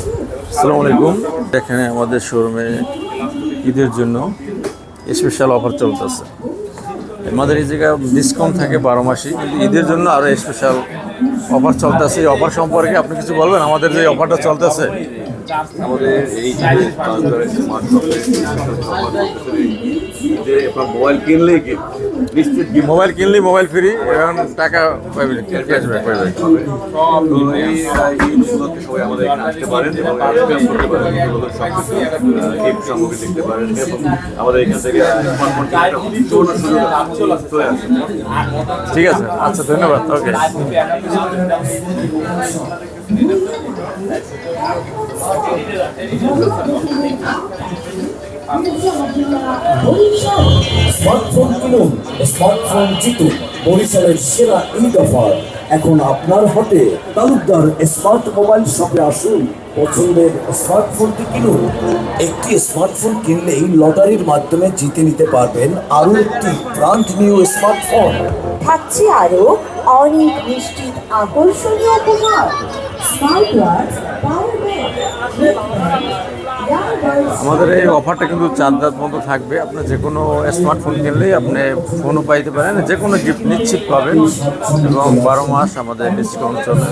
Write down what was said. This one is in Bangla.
আসসালামু আলাইকুম। এখানে আমাদের শোরুমে ঈদের জন্য স্পেশাল অফার চলতেছে। আমাদের এই জায়গায় ডিসকাউন্ট থাকে 12 মাসই, কিন্তু ঈদের জন্য আরও স্পেশাল অফার চলতেছে। এই অফার সম্পর্কে আপনি কিছু বলবেন? আমাদের যে অফারটা চলতেছে, আমাদের এই যে আপনার মোবাইল কিনলেই নিশ্চিত মোবাইল কিনলেই মোবাইল ফ্রি এবং টাকা পাইবেন, ক্যাশব্যাক পাইবেন। তো এই উপলক্ষে সবাই আমাদের এখানে আসতে পারেন এবং স্ক্যান করতে পারেন, এই সামগ্রী দেখতে পারেন এবং আমাদের এখান থেকে স্মার্টফোন চলে আসে। ঠিক আছে, আচ্ছা, ধন্যবাদ। ওকে। স্মার্টফোন কিনুন, স্মার্টফোন জিতুন। বরিশালের সেরা ঈদ অফার এখন আপনার হাতে। তালুকদার স্মার্ট মোবাইল শপে আসুন, পছন্দের স্মার্টফোনটি কিনুন। একটি স্মার্টফোন কিনলেই লটারির মাধ্যমে জিতে নিতে পারবেন আরও একটি ব্র্যান্ড নিউ স্মার্টফোন। থাকছে আরো অনেক নিশ্চিত আকর্ষণীয় উপহার। স্মার্ট ওয়াচ, পাওয়ার ব্যাংক, আমাদের এই অফারটা কিন্তু 4 রাত পর্যন্ত থাকবে। আপনার যে কোনো স্মার্টফোন কিনলেই আপনি ফোনও পাইতে পারেন, যে কোনো গিফট নিশ্চিত পাবেন এবং 12 মাস আমাদের ডিসকাউন্ট চলে।